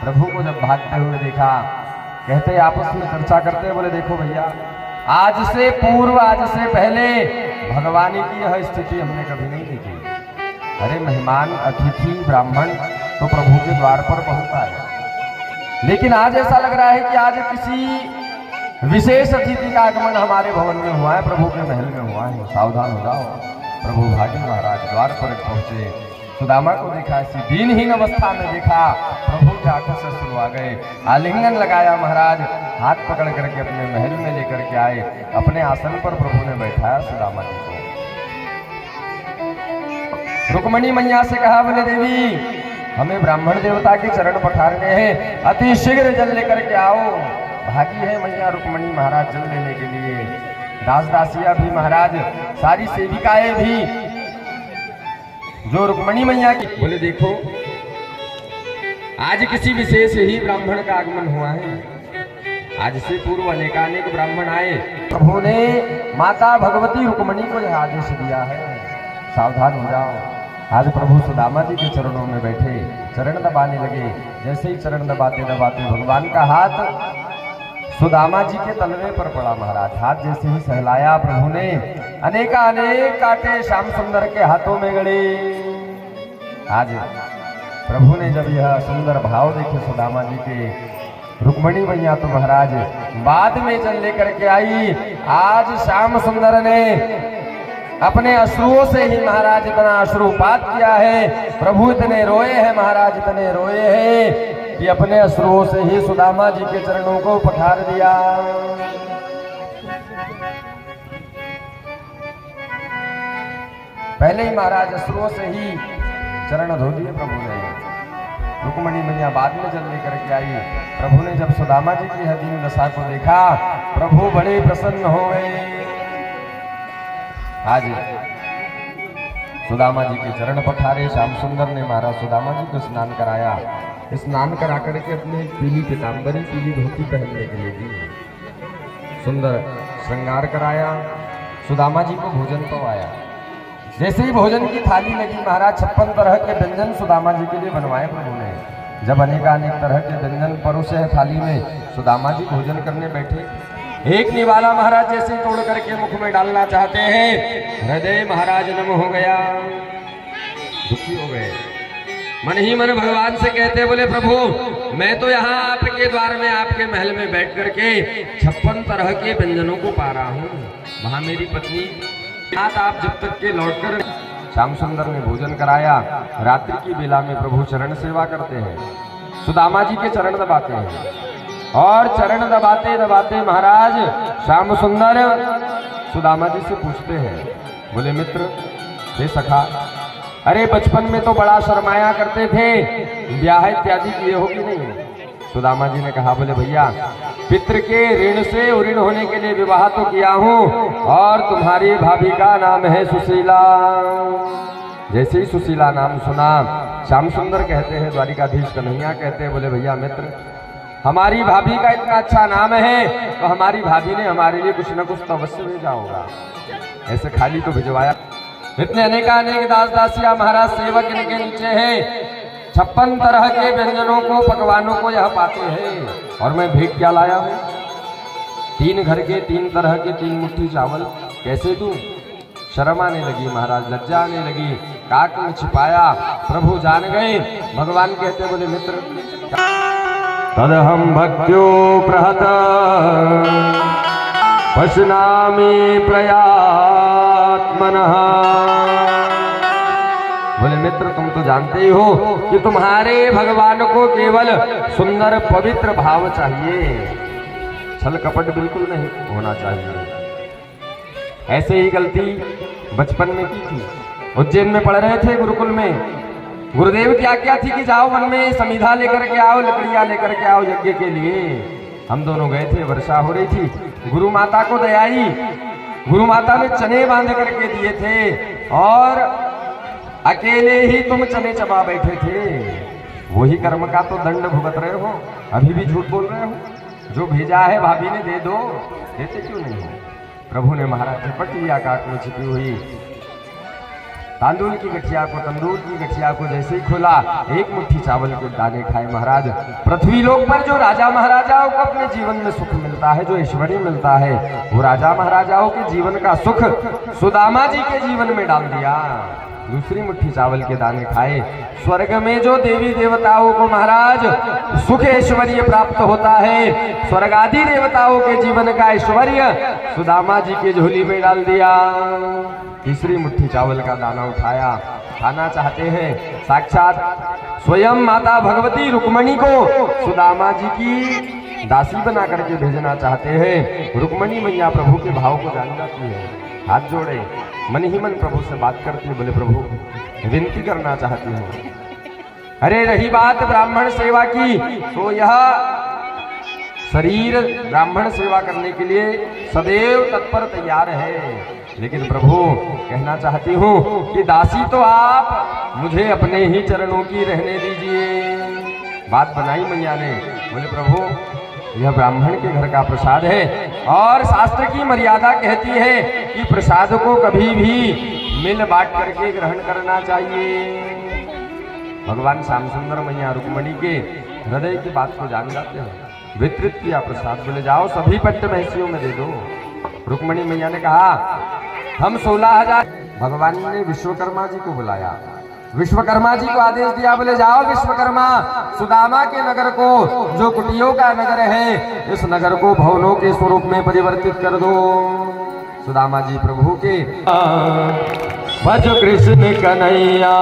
प्रभु को जब भागते हुए देखा, कहते आपस में चर्चा करते, बोले देखो भैया, आज से पूर्व, आज से पहले भगवानी की यह स्थिति हमने कभी नहीं देखी। अरे मेहमान, अतिथि, ब्राह्मण तो प्रभु के द्वार पर बहुत आए, लेकिन आज ऐसा लग रहा है कि आज किसी विशेष अतिथि का आगमन हमारे भवन में हुआ है, प्रभु के महल में हुआ है। सावधान हो जाओ। प्रभु भागी महाराज द्वार पर पहुंचे, सुदामा को देखा, ऐसी दीनहीन अवस्था में देखा, प्रभु के आंखों से शुरू आ गए, आलिंगन लगाया महाराज, हाथ पकड़ करके अपने महल में लेकर के आए, अपने आसन पर प्रभु ने बैठाया सुदामा जी को। रुक्मणी मैया से कहा, बोले देवी, हमें ब्राह्मण देवता के चरण पखारने हैं, अति शीघ्र जल लेकर के आओ। भागी है मैया रुक्मणी महाराज जल लेने के लिए। दास दासिया भी महाराज, सारी सेविकाएं भी जो रुक्मणी मैया की, बोले देखो आज किसी विशेष ही ब्राह्मण का आगमन हुआ है, आज से पूर्व अनेकानेक ब्राह्मण आए। प्रभु ने माता भगवती रुक्मणी को यह आदेश दिया है, सावधान हो जाओ। आज प्रभु सुदामा जी के चरणों में बैठे, चरण दबाने लगे। जैसे ही चरण दबाते दबाते भगवान का हाथ सुदामा जी के तलवे पर पड़ा महाराज। हाथ जैसे ही सहलाया प्रभु ने, अनेक कांटे श्याम सुंदर के हाथों में गड़े। आज प्रभु ने जब यह सुंदर भाव देखे सुदामा जी के, रुक्मणी मैया तो महाराज बाद में जल लेकर के आई। आज श्याम सुंदर ने अपने अश्रुओं से ही महाराज इतना अश्रुपात किया है, प्रभु इतने रोए हैं महाराज, इतने रोए हैं कि अपने अश्रुओं से ही सुदामा जी के चरणों को पखार दिया। पहले ही महाराज अश्रुओं से ही चरण धो दिए प्रभु ने। रुक्मणी मैया बाद में जल लेकर के आई। प्रभु ने जब सुदामा जी की दीन दशा को देखा, प्रभु बड़े प्रसन्न हो गए। आज सुदामा जी के चरण पखारे। श्याम सुंदर ने महाराज सुदामा जी को स्नान कराया। स्नान करा करके अपने पीली पीताम्बरी, पीली धोती पहनने के लिए दी, सुंदर श्रृंगार कराया। सुदामा जी को भोजन पवाया। जैसे ही भोजन की थाली लगी महाराज, 56 तरह के व्यंजन सुदामा जी के लिए बनवाए प्रभु ने। जब अनेकानेक तरह के व्यंजन परोसे हैं थाली में, सुदामा जी भोजन करने बैठे। एक निवाला महाराज जैसे तोड़ करके मुख में डालना चाहते हैं, हृदय महाराज नम हो गया, दुखी हो गए। मन ही मन भगवान से कहते, बोले प्रभु मैं तो यहाँ आपके द्वार में, आपके महल में बैठ करके 56 तरह के व्यंजनों को पा रहा हूँ। वहां मेरी पत्नी रात आप जब तक के लौटकर। श्याम सुंदर ने भोजन कराया। रात्रि की बेला में प्रभु चरण सेवा करते हैं, सुदामा जी के चरण दबाते हैं। और चरण दबाते दबाते महाराज श्याम सुंदर सुदामा जी से पूछते हैं, बोले मित्र, हे सखा, अरे बचपन में तो बड़ा शर्माया करते थे, ब्याह इत्यादि किए हो कि नहीं? सुदामा जी ने कहा, बोले भैया, पितृ के ऋण से ऋण होने के लिए विवाह तो किया हूँ, और तुम्हारी भाभी का नाम है सुशीला। जैसे ही सुशीला नाम सुना, श्याम सुंदर कहते हैं, द्वारिकाधीश कन्हैया कहते हैं, बोले भैया मित्र, हमारी भाभी का इतना अच्छा नाम है, तो हमारी भाभी ने हमारे लिए कुछ न कुछ तो अवश्य भेजा होगा, ऐसे खाली तो भिजवाया। इतने अनेकानेक दास दासिया महाराज सेवक इनके नीचे हैं, 56 तरह के व्यंजनों को, पकवानों को यह पाते हैं। और मैं भेंट क्या लाया हूँ? 3 घर के 3 तरह के 3 मुट्ठी चावल कैसे दूं? शर्म आने लगी महाराज, लज्जा आने लगी, काक में छिपाया। प्रभु जान गए। भगवान कहते, बोले मित्र, तदहम भक्त्यो प्रहत पश्नामि प्रयात्मनः। बोले मित्र, तुम तो जानते ही हो कि तुम्हारे भगवान को केवल सुंदर पवित्र भाव चाहिए, छल कपट बिल्कुल नहीं होना चाहिए। ऐसे ही गलती बचपन में की थी। उज्जैन में पढ़ रहे थे गुरुकुल में, गुरुदेव की आज्ञा थी कि जाओ वन में समिधा लेकर के आओ, लकड़ियां लेकर के आओ यज्ञ के लिए। हम दोनों गए थे, वर्षा हो रही थी। गुरु माता को दया आई, गुरु माता ने चने बांध करके दिए थे, और अकेले ही तुम चने चबा बैठे थे। वही कर्म का तो दंड भुगत रहे हो, अभी भी झूठ बोल रहे हो। जो भेजा है भाभी ने दे दो, देते क्यों नहीं हो? प्रभु ने महाराज झपट लिया काट में छिपी हुई तांदूल की गठिया को, तंदूर की गठिया को जैसे ही खोला, एक मुट्ठी चावल के दाने खाए महाराज। पृथ्वी लोक पर जो राजा महाराजाओं को अपने जीवन में सुख मिलता है, जो ऐश्वर्य मिलता है, वो राजा महाराजाओं के जीवन का सुख सुदामा जी के जीवन में डाल दिया। दूसरी मुट्ठी चावल के दाने खाए। स्वर्ग में जो देवी देवताओं को महाराज सुख ऐश्वर्य प्राप्त होता है, स्वर्ग आदि देवताओं के जीवन का ऐश्वर्य सुदामा जी के झोली में डाल दिया। तीसरी मुट्ठी चावल का दाना उठाया, खाना चाहते हैं। साक्षात स्वयं माता भगवती रुक्मणी को सुदामा जी की दासी बना करके भेजना चाहते हैं। रुक्मणी मैया प्रभु के भाव को जान जाती है, हाथ जोड़े मन ही मन प्रभु से बात करती है, बोले प्रभु विनती करना चाहती हूँ। अरे रही बात ब्राह्मण सेवा की, तो यह शरीर ब्राह्मण सेवा करने के लिए सदैव तत्पर तैयार है, लेकिन प्रभु कहना चाहती हूँ कि दासी तो आप मुझे अपने ही चरणों की रहने दीजिए। बात बनाई मैया ने, बोले प्रभु यह ब्राह्मण के घर का प्रसाद है और शास्त्र की मर्यादा कहती है कि प्रसाद को कभी भी मिल बांट करके ग्रहण करना चाहिए। भगवान श्याम सुंदर मैया रुक्मणी के हृदय की बात को जान जाते हैं। वितरित किया प्रसाद, बोले जाओ सभी पट्ट महसियों में दे दो। रुक्मणी मैया ने कहा हम 16,000। भगवान ने विश्वकर्मा जी को बुलाया, विश्वकर्मा जी को आदेश दिया, बोले जाओ विश्वकर्मा सुदामा के नगर को, जो कुटियों का नगर है, इस नगर को भवनों के स्वरूप में परिवर्तित कर दो। सुदामा जी प्रभु के भज कृष्ण कन्हैया।